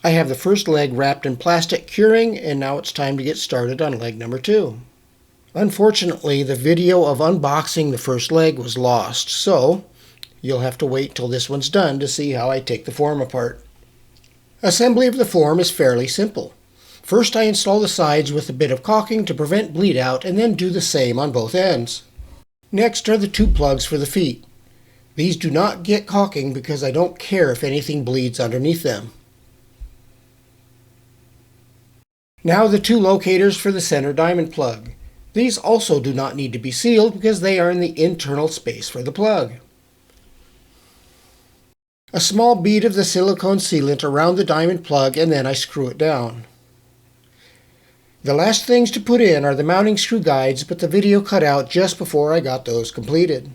I have the first leg wrapped in plastic curing, and now it's time to get started on leg number 2. Unfortunately, the video of unboxing the first leg was lost, so you'll have to wait till this one's done to see how I take the form apart. Assembly of the form is fairly simple. First, I install the sides with a bit of caulking to prevent bleed out, and then do the same on both ends. Next are the 2 plugs for the feet. These do not get caulking because I don't care if anything bleeds underneath them. Now the 2 locators for the center diamond plug. These also do not need to be sealed because they are in the internal space for the plug. A small bead of the silicone sealant around the diamond plug, and then I screw it down. The last things to put in are the mounting screw guides, but the video cut out just before I got those completed.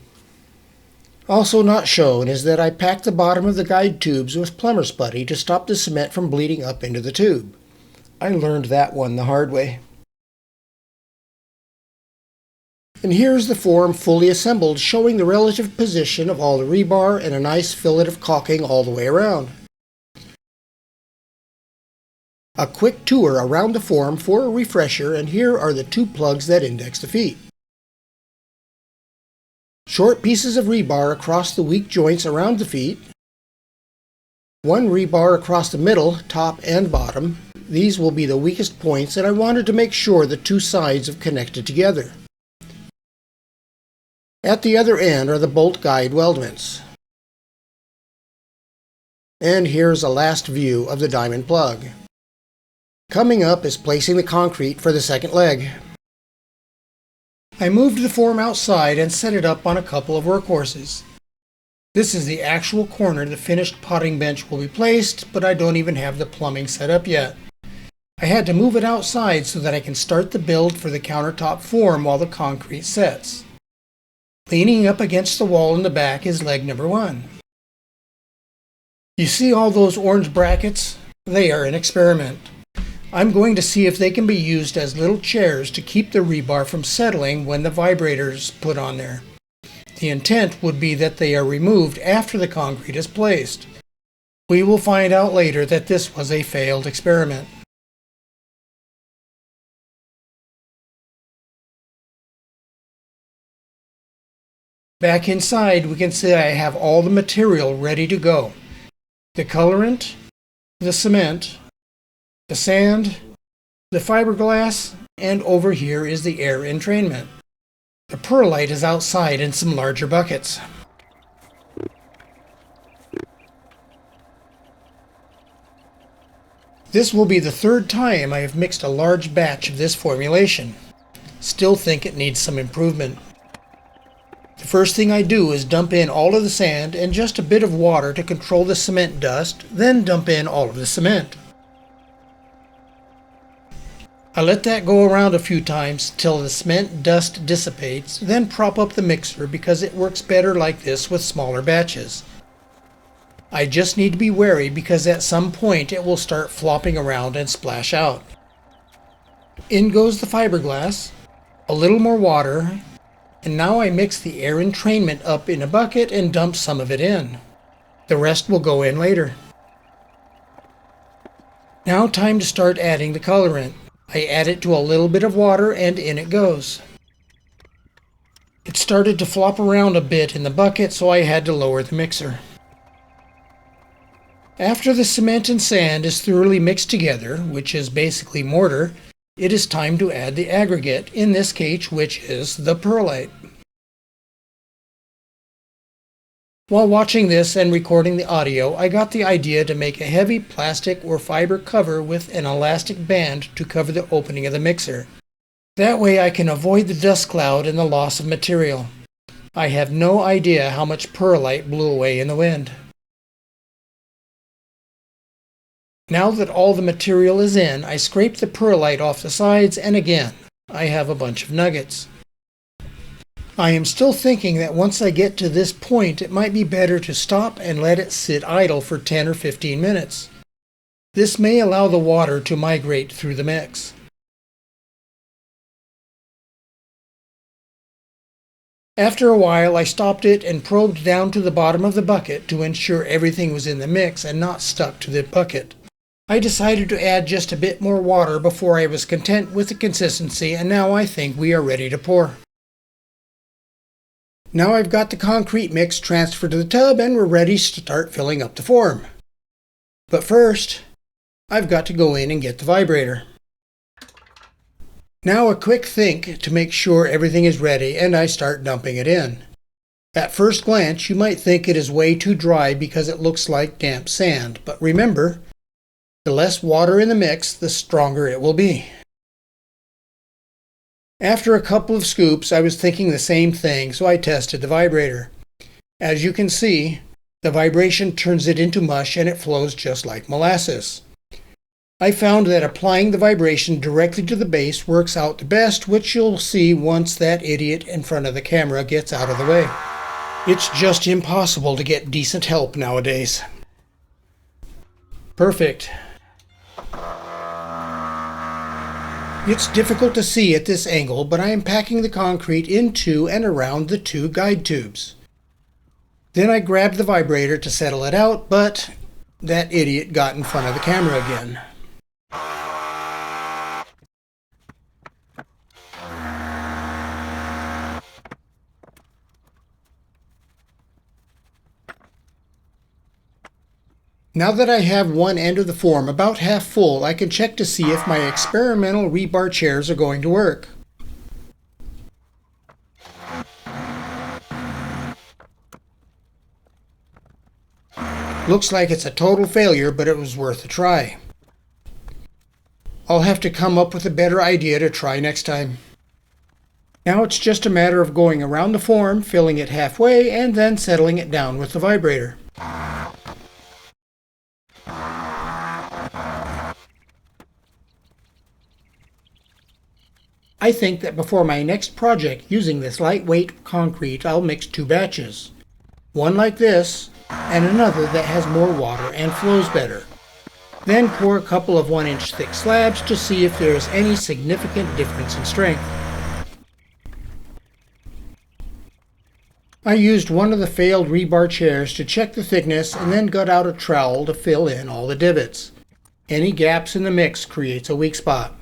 Also not shown is that I packed the bottom of the guide tubes with plumber's putty to stop the cement from bleeding up into the tube. I learned that one the hard way. And here's the form fully assembled, showing the relative position of all the rebar and a nice fillet of caulking all the way around. A quick tour around the form for a refresher, and here are the 2 plugs that index the feet. Short pieces of rebar across the weak joints around the feet. 1 rebar across the middle, top and bottom. These will be the weakest points, and I wanted to make sure the 2 sides have connected together. At the other end are the bolt guide weldments. And here's a last view of the diamond plug. Coming up is placing the concrete for the second leg. I moved the form outside and set it up on a couple of workhorses. This is the actual corner the finished potting bench will be placed, but I don't even have the plumbing set up yet. I had to move it outside so that I can start the build for the countertop form while the concrete sets. Leaning up against the wall in the back is leg number 1. You see all those orange brackets? They are an experiment. I'm going to see if they can be used as little chairs to keep the rebar from settling when the vibrator's put on there. The intent would be that they are removed after the concrete is placed. We will find out later that this was a failed experiment. Back inside, we can see I have all the material ready to go. The colorant, the cement, the sand, the fiberglass, and over here is the air entrainment. The perlite is outside in some larger buckets. This will be the 3rd time I have mixed a large batch of this formulation. Still think it needs some improvement. The first thing I do is dump in all of the sand and just a bit of water to control the cement dust, then dump in all of the cement. I let that go around a few times till the cement dust dissipates, then prop up the mixer because it works better like this with smaller batches. I just need to be wary because at some point it will start flopping around and splash out. In goes the fiberglass, a little more water, and now I mix the air entrainment up in a bucket and dump some of it in. The rest will go in later. Now time to start adding the colorant. I add it to a little bit of water and in it goes. It started to flop around a bit in the bucket, so I had to lower the mixer. After the cement and sand is thoroughly mixed together, which is basically mortar, it is time to add the aggregate, in this case which is the perlite. While watching this and recording the audio, I got the idea to make a heavy plastic or fiber cover with an elastic band to cover the opening of the mixer. That way I can avoid the dust cloud and the loss of material. I have no idea how much perlite blew away in the wind. Now that all the material is in, I scrape the perlite off the sides, and again, I have a bunch of nuggets. I am still thinking that once I get to this point, it might be better to stop and let it sit idle for 10 or 15 minutes. This may allow the water to migrate through the mix. After a while, I stopped it and probed down to the bottom of the bucket to ensure everything was in the mix and not stuck to the bucket. I decided to add just a bit more water before I was content with the consistency, and now I think we are ready to pour. Now I've got the concrete mix transferred to the tub and we're ready to start filling up the form. But first, I've got to go in and get the vibrator. Now a quick think to make sure everything is ready, and I start dumping it in. At first glance, you might think it is way too dry because it looks like damp sand, but remember, the less water in the mix, the stronger it will be. After a couple of scoops, I was thinking the same thing, so I tested the vibrator. As you can see, the vibration turns it into mush and it flows just like molasses. I found that applying the vibration directly to the base works out the best, which you'll see once that idiot in front of the camera gets out of the way. It's just impossible to get decent help nowadays. Perfect. It's difficult to see at this angle, but I am packing the concrete into and around the two guide tubes. Then I grabbed the vibrator to settle it out, but that idiot got in front of the camera again. Now that I have one end of the form about half full, I can check to see if my experimental rebar chairs are going to work. Looks like it's a total failure, but it was worth a try. I'll have to come up with a better idea to try next time. Now it's just a matter of going around the form, filling it halfway, and then settling it down with the vibrator. I think that before my next project using this lightweight concrete, I'll mix two batches. One like this, and another that has more water and flows better. Then pour a couple of 1-inch thick slabs to see if there is any significant difference in strength. I used one of the failed rebar chairs to check the thickness and then got out a trowel to fill in all the divots. Any gaps in the mix creates a weak spot.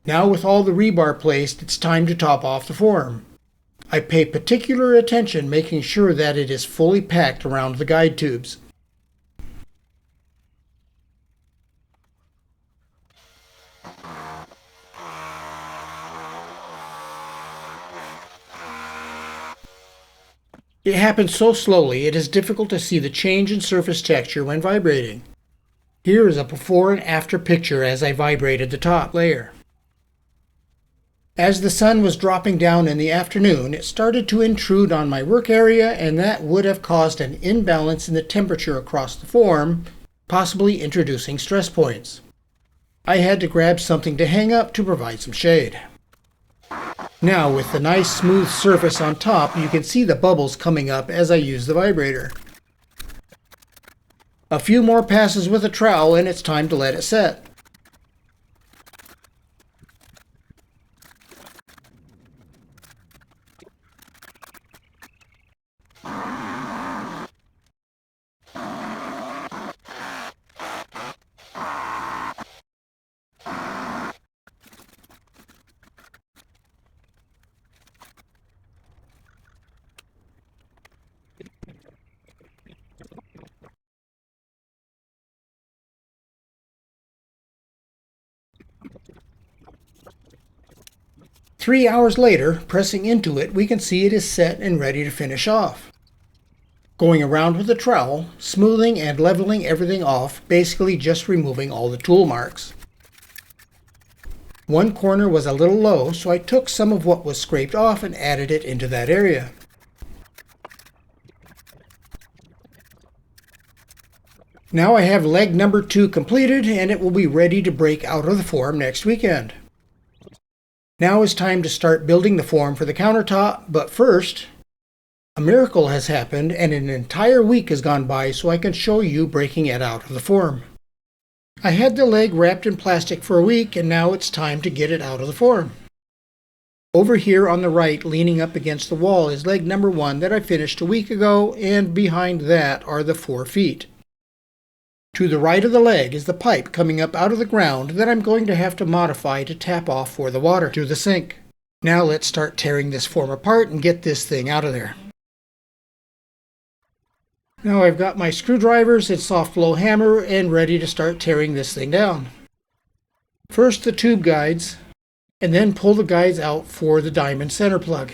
Now with all the rebar placed, it's time to top off the form. I pay particular attention making sure that it is fully packed around the guide tubes. It happens so slowly it is difficult to see the change in surface texture when vibrating. Here is a before and after picture as I vibrated the top layer. As the sun was dropping down in the afternoon, it started to intrude on my work area, and that would have caused an imbalance in the temperature across the form, possibly introducing stress points. I had to grab something to hang up to provide some shade. Now, with the nice smooth surface on top, you can see the bubbles coming up as I use the vibrator. A few more passes with a trowel and it's time to let it set. Three hours later, pressing into it, we can see it is set and ready to finish off. Going around with a trowel, smoothing and leveling everything off, basically just removing all the tool marks. One corner was a little low, so I took some of what was scraped off and added it into that area. Now I have leg number 2 completed, and it will be ready to break out of the form next weekend. Now is time to start building the form for the countertop, but first, a miracle has happened and an entire week has gone by so I can show you breaking it out of the form. I had the leg wrapped in plastic for a week and now it's time to get it out of the form. Over here on the right, leaning up against the wall, is leg number 1 that I finished a week ago, and behind that are the 4 feet. To the right of the leg is the pipe coming up out of the ground that I'm going to have to modify to tap off for the water to the sink. Now let's start tearing this form apart and get this thing out of there. Now I've got my screwdrivers and soft blow hammer and ready to start tearing this thing down. First the tube guides, and then pull the guides out for the diamond center plug.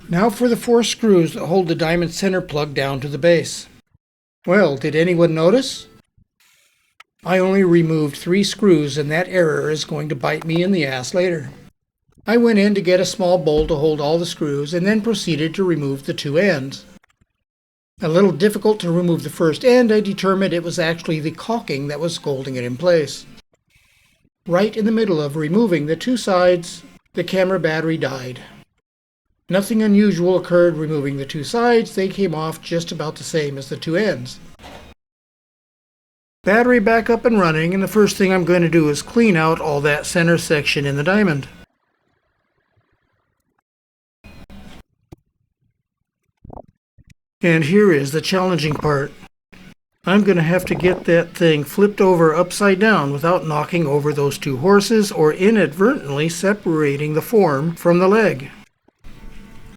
Now for the 4 screws that hold the diamond center plug down to the base. Well, did anyone notice? I only removed 3 screws, and that error is going to bite me in the ass later. I went in to get a small bowl to hold all the screws and then proceeded to remove the 2 ends. A little difficult to remove the first end, I determined it was actually the caulking that was holding it in place. Right in the middle of removing the 2 sides, the camera battery died. Nothing unusual occurred removing the 2 sides. They came off just about the same as the 2 ends. Battery back up and running, and the first thing I'm going to do is clean out all that center section in the diamond. And here is the challenging part. I'm going to have to get that thing flipped over upside down without knocking over those 2 horses or inadvertently separating the form from the leg.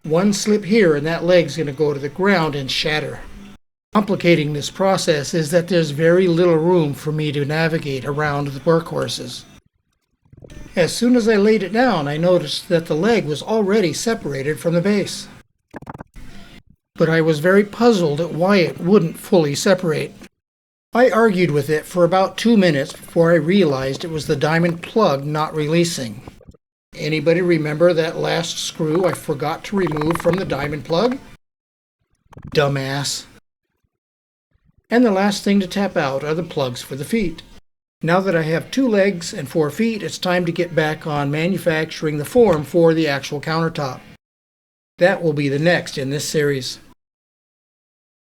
One slip here and that leg's going to go to the ground and shatter. Complicating this process is that there's very little room for me to navigate around the workhorses. As soon as I laid it down, I noticed that the leg was already separated from the base. But I was very puzzled at why it wouldn't fully separate. I argued with it for about 2 minutes before I realized it was the diamond plug not releasing. Anybody remember that last screw I forgot to remove from the diamond plug? Dumbass. And the last thing to tap out are the plugs for the feet. Now that I have 2 legs and 4 feet, it's time to get back on manufacturing the form for the actual countertop. That will be the next in this series.